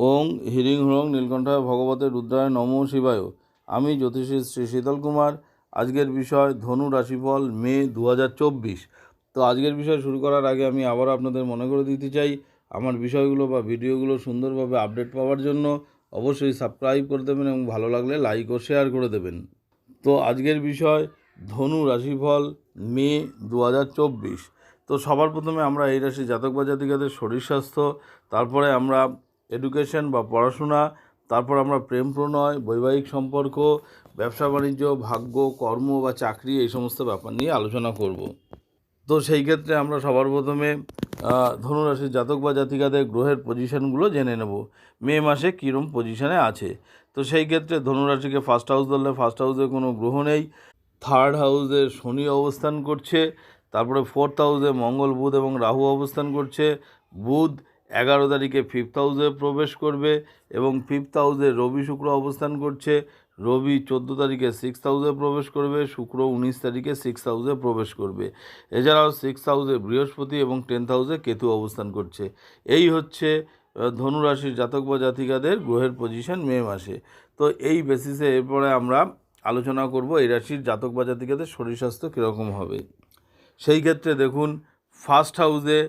ওং হিরিং হুরং নীলকণ্ঠায় ভগবতে রুদ্রায় নমঃ শিবায়। আমি জ্যোতিষী শ্রী শীতল কুমার। আজকের বিষয় ধনু রাশিফল মে 2024। তো আজকের বিষয় শুরু করার আগে আমি আবার আপনাদের মনে করে দিতে চাই, আমার বিষয়গুলো বা ভিডিওগুলো সুন্দরভাবে আপডেট পাওয়ার জন্য অবশ্যই সাবস্ক্রাইব করে দেবেন এবং ভালো লাগলে লাইক ও শেয়ার করে দেবেন। তো আজকের বিষয় ধনু রাশিফল মে 2024। তো সবার প্রথমে আমরা এই রাশি জাতক বা জাতিকাদের শরীর স্বাস্থ্য, তারপরে আমরা এডুকেশন বা পড়াশোনা, তারপর আমরা প্রেম প্রণয়, বৈবাহিক সম্পর্ক, ব্যবসা বাণিজ্য, ভাগ্য, কর্ম বা চাকরি, এই সমস্ত ব্যাপার নিয়ে আলোচনা করব। তো সেই ক্ষেত্রে আমরা সবার প্রথমে ধনুরাশির জাতক বা জাতিকাদের গ্রহের পজিশনগুলো জেনে নেব, মে মাসে কীরকম পজিশনে আছে। তো সেই ক্ষেত্রে ধনুরাশিকে ফার্স্ট হাউস ধরলে ফার্স্ট হাউসে কোনো গ্রহ নেই। থার্ড হাউসে শনি অবস্থান করছে, তারপরে ফোর্থ হাউসে মঙ্গল, বুধ এবং রাহু অবস্থান করছে। বুধ 11 তারিখে ফিফথ হাউসে প্রবেশ করবে এবং ফিফথ হাউসে রবি শুক্র অবস্থান করছে। রবি 14 তারিখে সিক্সথ হাউসে প্রবেশ করবে, শুক্র 19 তারিখে সিক্সথ হাউসে প্রবেশ করবে। এছাড়াও সিক্সথ হাউসে বৃহস্পতি এবং 10th হাউসে কেতু অবস্থান করছে। এই হচ্ছে ধনুরাশির জাতক বা জাতিকাদের গ্রহের পজিশন মে মাসে। তো এই বেসিসে এরপরে আমরা আলোচনা করব এই রাশির জাতক বা জাতিকাদের শরীর স্বাস্থ্য কীরকম হবে। সেই ক্ষেত্রে দেখুন, ফার্স্ট হাউসে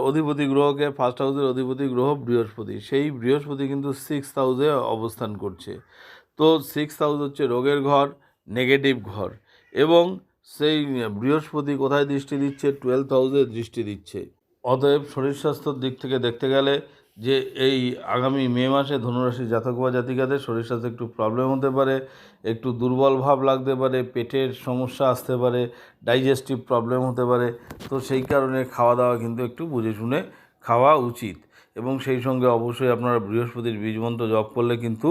অধিপতি গ্রহকে, ফার্স্ট হাউসের অধিপতি গ্রহ বৃহস্পতি, সেই বৃহস্পতি কিন্তু সিক্সথ হাউসে অবস্থান করছে। তো সিক্সথ হাউস হচ্ছে রোগের ঘর, নেগেটিভ ঘর, এবং সেই বৃহস্পতি কোথায় দৃষ্টি দিচ্ছে? 12th হাউসে দৃষ্টি দিচ্ছে। অতএব শরীর স্বাস্থ্যর দিক থেকে দেখতে গেলে যে এই আগামী মে মাসে ধনুরাশির জাতক বা জাতিকাদের শরীর স্বাস্থ্যে একটু প্রবলেম হতে পারে, একটু দুর্বল ভাব লাগতে পারে, পেটের সমস্যা আসতে পারে, ডাইজেস্টিভ প্রবলেম হতে পারে। তো সেই কারণে খাওয়া দাওয়া কিন্তু একটু বুঝে শুনে খাওয়া উচিত, এবং সেই সঙ্গে অবশ্যই আপনারা বৃহস্পতির বীজমন্ত্র জপ করলে কিন্তু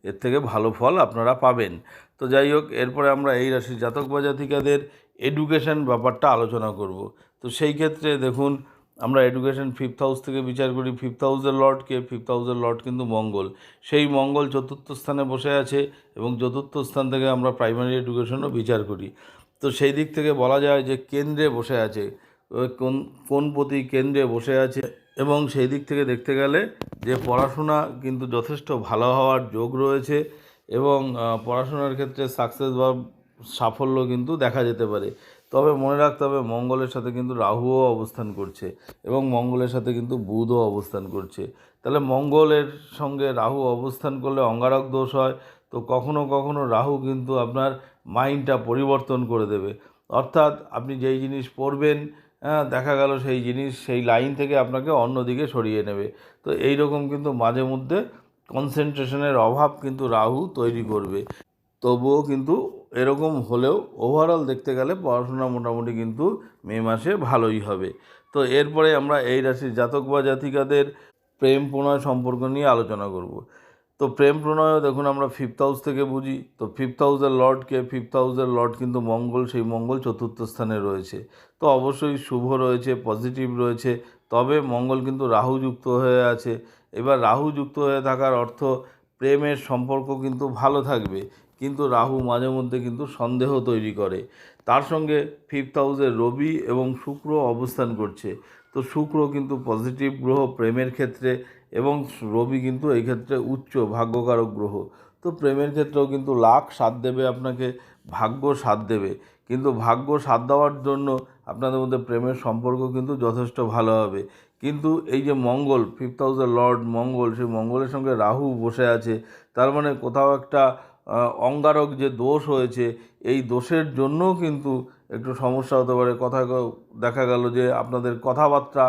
এর থেকে ভালো ফল আপনারা পাবেন। তো যাই হোক, এরপরে আমরা এই রাশির জাতক বা জাতিকাদের এডুকেশন ব্যাপারটা আলোচনা করব। তো সেই ক্ষেত্রে দেখুন, আমরা এডুকেশন ফিফথ হাউস থেকে বিচার করি। ফিফথ হাউসের লর্ডকে, ফিফথ হাউসের লর্ড কিন্তু মঙ্গল, সেই মঙ্গল চতুর্থ স্থানে বসে আছে, এবং চতুর্থ স্থান থেকে আমরা প্রাইমারি এডুকেশনও বিচার করি। তো সেই দিক থেকে বলা যায় যে কেন্দ্রে বসে আছে, কোন প্রতি কেন্দ্রে বসে আছে, এবং সেই দিক থেকে দেখতে গেলে যে পড়াশোনা কিন্তু যথেষ্ট ভালো হওয়ার যোগ রয়েছে, এবং পড়াশোনার ক্ষেত্রে সাকসেস বা সাফল্য কিন্তু দেখা যেতে পারে। তবে মনে রাখতে হবে, মঙ্গলের সাথে কিন্তু রাহুও অবস্থান করছে, এবং মঙ্গলের সাথে কিন্তু বুধও অবস্থান করছে। তাহলে মঙ্গলের সঙ্গে রাহু অবস্থান করলে অঙ্গারক দোষ হয়। তো কখনো কখনো রাহু কিন্তু আপনার মাইন্ডটা পরিবর্তন করে দেবে, অর্থাৎ আপনি যেই জিনিস পড়বেন, দেখা গেল সেই জিনিস সেই লাইন থেকে আপনাকে অন্যদিকে সরিয়ে নেবে। তো এই রকম কিন্তু মাঝে মধ্যে কনসেন্ট্রেশনের অভাব কিন্তু রাহু তৈরি করবে। তবুও কিন্তু এরকম হলেও ওভারঅল দেখতে গেলে পড়াশোনা মোটামুটি কিন্তু মে মাসে ভালোই হবে। তো এরপরে আমরা এই রাশির জাতক বা জাতিকাদের প্রেম প্রণয় সম্পর্ক নিয়ে আলোচনা করব। তো প্রেম প্রণয়ও দেখুন আমরা ফিফথ হাউস থেকে বুঝি। তো ফিফথ হাউসের লর্ডকে, ফিফথ হাউসের লর্ড কিন্তু মঙ্গল, সেই মঙ্গল চতুর্থ স্থানে রয়েছে। তো অবশ্যই শুভ রয়েছে, পজিটিভ রয়েছে। তবে মঙ্গল কিন্তু রাহু যুক্ত হয়ে আছে। এবার রাহু যুক্ত হয়ে থাকার অর্থ প্রেমের সম্পর্ক কিন্তু ভালো থাকবে, কিন্তু রাহু মাঝে মধ্যে কিন্তু সন্দেহ তৈরি করে। তার সঙ্গে ফিফথ হাউসে রবি এবং শুক্র অবস্থান করছে। তো শুক্র কিন্তু পজিটিভ গ্রহ প্রেমের ক্ষেত্রে, এবং রবি কিন্তু এই ক্ষেত্রে উচ্চ ভাগ্যকারক গ্রহ। তো প্রেমের ক্ষেত্রেও কিন্তু লাক সাথ দেবে আপনাকে, ভাগ্য সাথ দেবে, কিন্তু ভাগ্য সাথ দেওয়ার জন্য আপনাদের মধ্যে প্রেমের সম্পর্ক কিন্তু যথেষ্ট ভালো হবে। কিন্তু এই যে মঙ্গল, ফিফথ হাউসের লর্ড মঙ্গল, সেই মঙ্গলের সঙ্গে রাহু বসে আছে, তার মানে কোথাও একটা অঙ্গারক যে দোষ হয়েছে, এই দোষের জন্যও কিন্তু একটু সমস্যা হতে পারে। দেখা গেল যে আপনাদের কথাবার্তা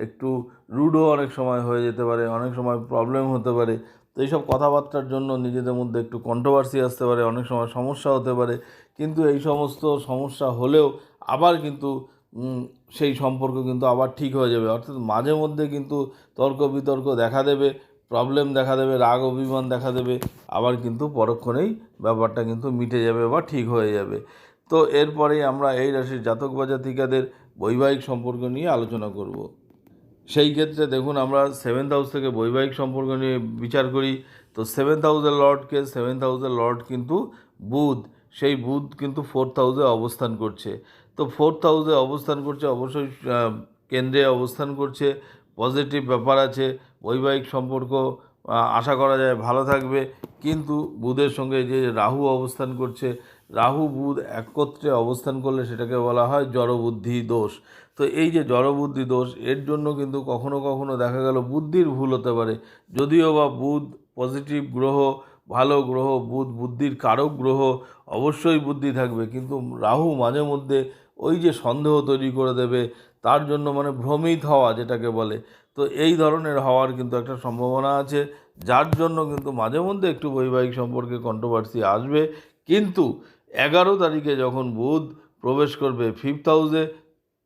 একটু রুডও অনেক সময় হয়ে যেতে পারে, অনেক সময় প্রবলেম হতে পারে। তো এইসব কথাবার্তার জন্য নিজেদের মধ্যে একটু কন্ট্রোভার্সি আসতে পারে, অনেক সময় সমস্যা হতে পারে। কিন্তু এই সমস্ত সমস্যা হলেও আবার কিন্তু সেই সম্পর্ক কিন্তু আবার ঠিক হয়ে যাবে। অর্থাৎ মাঝে মধ্যে কিন্তু তর্ক বিতর্ক দেখা দেবে, প্রবলেম দেখা দেবে, রাগ অভিমান দেখা দেবে, আবার কিন্তু পরক্ষণেই ব্যাপারটা কিন্তু মিটে যাবে বা ঠিক হয়ে যাবে। তো এরপরেই আমরা এই রাশির জাতক বা জাতিকাদের বৈবাহিক সম্পর্ক নিয়ে আলোচনা করব। সেই ক্ষেত্রে দেখুন, আমরা সেভেন্থ হাউস থেকে বৈবাহিক সম্পর্ক নিয়ে বিচার করি। তো সেভেন্থ হাউসের লর্ডকে, সেভেন্থ হাউসের লর্ড কিন্তু বুধ, সেই বুধ কিন্তু ফোর্থ হাউসে অবস্থান করছে। তো ফোর্থ হাউসে অবস্থান করছে, অবশ্যই কেন্দ্রে অবস্থান করছে, পজিটিভ ব্যাপার আছে, বৈবাহিক সম্পর্ক আশা করা যায় ভালো থাকবে। কিন্তু বুধের সঙ্গে যে রাহু অবস্থান করছে, রাহু বুধ একত্রে অবস্থান করলে সেটাকে বলা হয় জড়বুদ্ধি দোষ। তো এই যে জড়বুদ্ধি দোষ, এর জন্য কিন্তু কখনো কখনো দেখা গেল বুদ্ধির ভুল হতে পারে। যদিও বা বুধ পজিটিভ গ্রহ, ভালো গ্রহ, বুধ বুদ্ধির কারক গ্রহ, অবশ্যই বুদ্ধি থাকবে, কিন্তু রাহু মাঝে মধ্যে ওই যে সন্দেহ তৈরি করে দেবে, তার জন্য মানে ভ্রমিত হওয়া যেটাকে বলে, তো এই ধরনের হওয়ার কিন্তু একটা সম্ভাবনা আছে, যার জন্য কিন্তু মাঝে মধ্যে একটু বৈবাহিক সম্পর্কে কন্ট্রোভার্সি আসবে। কিন্তু 11 তারিখে যখন বুধ প্রবেশ করবে 5th হাউসে,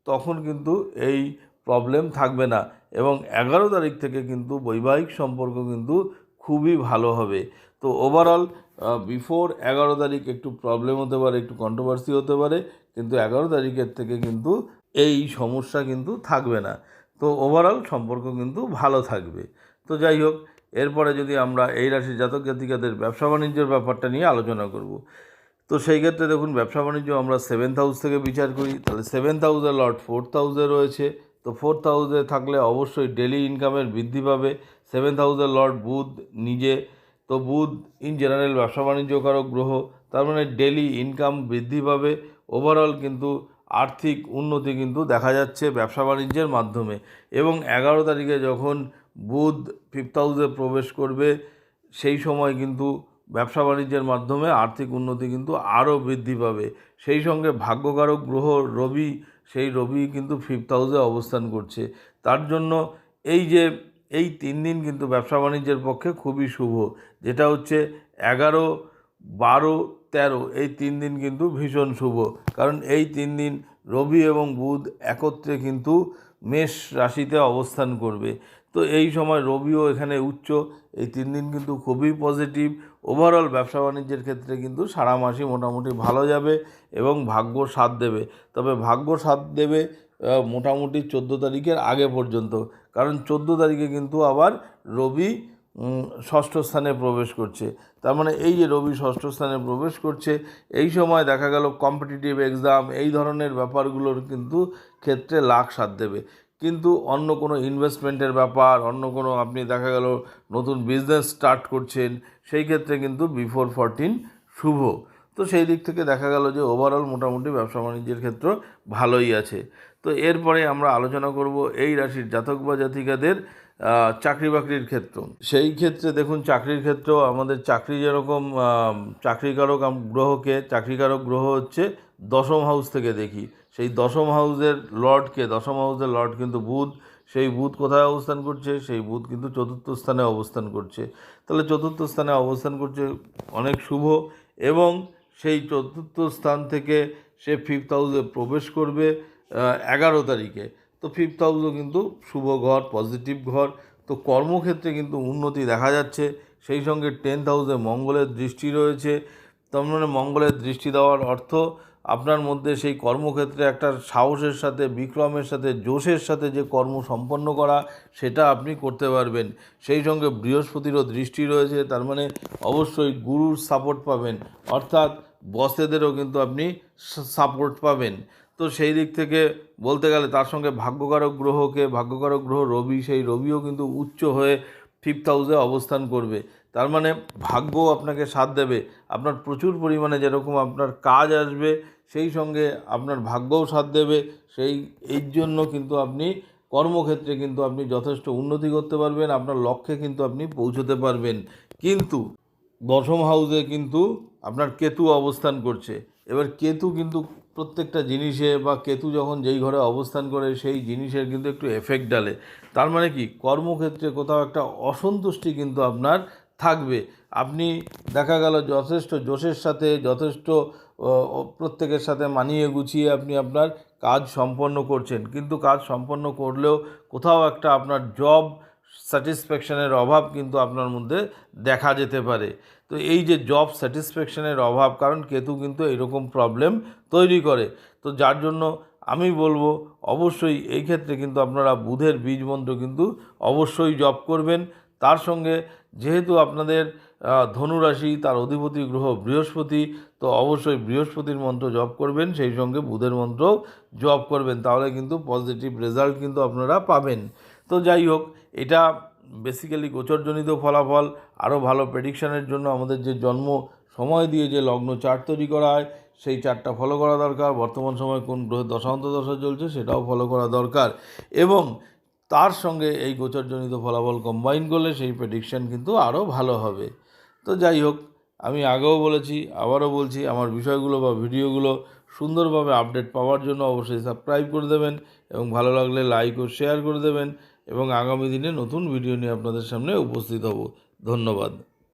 তখন কিন্তু এই প্রবলেম থাকবে না, এবং 11 তারিখ থেকে কিন্তু বৈবাহিক সম্পর্ক কিন্তু খুবই ভালো হবে। তো ওভারঅল বিফোর 11 তারিখ একটু প্রবলেম হতে পারে, একটু কন্ট্রোভার্সি হতে পারে, কিন্তু 11 তারিখের থেকে কিন্তু এই সমস্যা কিন্তু থাকবে না। তো ওভারঅল সম্পর্ক কিন্তু ভালো থাকবে। তো যাই হোক, এরপরে যদি আমরা এই রাশির জাতক জাতিকাদের ব্যবসা বাণিজ্যের ব্যাপারটা নিয়ে আলোচনা করব। তো সেই ক্ষেত্রে দেখুন, ব্যবসা বাণিজ্য আমরা 7th হাউস থেকে বিচার করি, তাহলে 7th হাউসের লর্ড 4th হাউসে রয়েছে। তো 4th হাউসে থাকলে অবশ্যই ডেলি ইনকামের বৃদ্ধি পাবে। 7th হাউসের লর্ড বুধ নিজে, তো বুধ ইন জেনারেল ব্যবসা বাণিজ্যকারক গ্রহ, তার মানে ডেলি ইনকাম বৃদ্ধি পাবে। ওভারঅল কিন্তু আর্থিক উন্নতি কিন্তু দেখা যাচ্ছে ব্যবসা বাণিজ্যের মাধ্যমে। এবং 11 তারিখে যখন বুধ 5th হাউসে প্রবেশ করবে, সেই সময় কিন্তু ব্যবসা বাণিজ্যের মাধ্যমে আর্থিক উন্নতি কিন্তু আরও বৃদ্ধি পাবে। সেই সঙ্গে ভাগ্যকারক গ্রহ রবি, সেই রবি কিন্তু 5th হাউসে অবস্থান করছে। তার জন্য এই যে এই 3 দিন কিন্তু ব্যবসা বাণিজ্যের পক্ষে খুবই শুভ, যেটা হচ্ছে 11, 12, 13, এই 3 দিন কিন্তু ভীষণ শুভ। কারণ এই 3 দিন রবি এবং বুধ একত্রে কিন্তু মেষ রাশিতে অবস্থান করবে। তো এই সময় রবিও এখানে উচ্চ, এই 3 দিন কিন্তু খুবই পজিটিভ। ওভারঅল ব্যবসা বাণিজ্যের ক্ষেত্রে কিন্তু সারা মাসই মোটামুটি ভালো যাবে এবং ভাগ্য সাথ দেবে। তবে ভাগ্য সাথ দেবে মোটামুটি 14 তারিখের আগে পর্যন্ত, কারণ 14 তারিখে কিন্তু আবার রবি ষষ্ঠ স্থানে প্রবেশ করছে। তার মানে এই যে রবি ষষ্ঠ স্থানে প্রবেশ করছে, এই সময় দেখা গেল কম্পিটিটিভ এক্সাম এই ধরনের ব্যাপারগুলোর কিন্তু ক্ষেত্রে লাখ সাথ দেবে। কিন্তু অন্য কোনো ইনভেস্টমেন্টের ব্যাপার, অন্য কোনো আপনি দেখা গেল নতুন বিজনেস স্টার্ট করছেন, সেই ক্ষেত্রে কিন্তু বিফোর 14 শুভ। তো সেই দিক থেকে দেখা গেল যে ওভারঅল মোটামুটি ব্যবসা বাণিজ্যের ক্ষেত্র ভালোই আছে। তো এরপরে আমরা আলোচনা করব এই রাশির জাতক বা জাতিকাদের চাকরি বাকরির ক্ষেত্র। সেই ক্ষেত্রে দেখুন, চাকরির ক্ষেত্রেও আমাদের চাকরি যেরকম চাকরিকারক গ্রহকে, চাকরিকারক গ্রহ হচ্ছে 10ম হাউস থেকে দেখি, সেই 10ম হাউসের লর্ডকে, 10ম হাউসের লর্ড কিন্তু বুধ, সেই বুধ কোথায় অবস্থান করছে, সেই বুধ কিন্তু 4র্থ স্থানে অবস্থান করছে। তাহলে 4র্থ স্থানে অবস্থান করছে অনেক শুভ, এবং সেই 4র্থ স্থান থেকে সে 5th হাউসে প্রবেশ করবে 11 তারিখে। তো 5th হাউসও কিন্তু শুভ ঘর, পজিটিভ ঘর। তো কর্মক্ষেত্রে কিন্তু উন্নতি দেখা যাচ্ছে। সেই সঙ্গে 10th হাউসে মঙ্গলের দৃষ্টি রয়েছে। তার মানে মঙ্গলের দৃষ্টি দেওয়ার অর্থ আপনার মধ্যে সেই কর্মক্ষেত্রে একটা সাহসের সাথে, বিক্রমের সাথে, জোশের সাথে যে কর্ম সম্পন্ন করা, সেটা আপনি করতে পারবেন। সেই সঙ্গে বৃহস্পতিরও দৃষ্টি রয়েছে, তার মানে অবশ্যই গুরুর সাপোর্ট পাবেন, অর্থাৎ বসেদেরও কিন্তু আপনি সাপোর্ট পাবেন। তো সেই দিক থেকে বলতে গেলে তার সঙ্গে ভাগ্যকারক গ্রহ রবি, সেই রবিও কিন্তু উচ্চ হয়ে 5th হাউসে অবস্থান করবে। তার মানে ভাগ্য আপনাকে সাথ দেবে, আপনার প্রচুর পরিমাণে যেরকম আপনার কাজ আসবে, সেই সঙ্গে আপনার ভাগ্যও সাথ দেবে। এই জন্য কিন্তু আপনি কর্মক্ষেত্রে কিন্তু আপনি যথেষ্ট উন্নতি করতে পারবেন, আপনার লক্ষ্যে কিন্তু আপনি পৌঁছতে পারবেন। কিন্তু 10ম হাউসে কিন্তু আপনার কেতু অবস্থান করছে। এবার কেতু কিন্তু প্রত্যেকটা জিনিসে, বা কেতু যখন যেই ঘরে অবস্থান করে সেই জিনিসের কিন্তু একটু এফেক্ট ডালে। তার মানে কি, কর্মক্ষেত্রে কোথাও একটা অসন্তুষ্টি কিন্তু আপনার থাকবে। আপনি দেখা গেল যথেষ্ট জোশের সাথে, যথেষ্ট প্রত্যেকের সাথে মানিয়ে গুছিয়ে আপনি আপনার কাজ সম্পন্ন করছেন, কিন্তু কাজ সম্পন্ন করলেও কোথাও একটা আপনার জব স্যাটিসফ্যাকশনের অভাব কিন্তু আপনার মধ্যে দেখা যেতে পারে। তো এই যে জব স্যাটিসফ্যাকশনের অভাব, কারণ কেতু কিন্তু এরকম প্রবলেম তৈরি করে। তো যার জন্য আমি বলবো অবশ্যই এই ক্ষেত্রে কিন্তু আপনারা বুধের বীজ মন্ত্র কিন্তু অবশ্যই জপ করবেন। তার সঙ্গে যেহেতু আপনাদের ধনুরাশি, তার অধিপতি গ্রহ বৃহস্পতি, তো অবশ্যই বৃহস্পতির মন্ত্র জপ করবেন, সেই সঙ্গে বুধের মন্ত্রও জপ করবেন, তাহলে কিন্তু পজিটিভ রেজাল্ট কিন্তু আপনারা পাবেন। তো যাই হোক, এটা বেসিক্যালি গোচরজনিত ফলাফল আরও ভালো প্রেডিকশানের জন্য আমাদের যে জন্ম সময় দিয়ে যে লগ্ন চার্ট তৈরি করা হয় সেই চার্টটা ফলো করা দরকার। বর্তমান সময় কোন গ্রহের দশা চলছে সেটাও ফলো করা দরকার, এবং তার সঙ্গে এই গোচরজনিত ফলাফল কম্বাইন করলে সেই প্রেডিকশান কিন্তু আরও ভালো হবে। তো যাই হোক, আমি আগেও বলেছি, আবারও বলছি, আমার বিষয়গুলো বা ভিডিওগুলো সুন্দরভাবে আপডেট পাওয়ার জন্য অবশ্যই সাবস্ক্রাইব করে দেবেন, এবং ভালো লাগলে লাইক ও শেয়ার করে দেবেন, এবং আগামী দিনে নতুন ভিডিও নিয়ে আপনাদের সামনে উপস্থিত হব। ধন্যবাদ।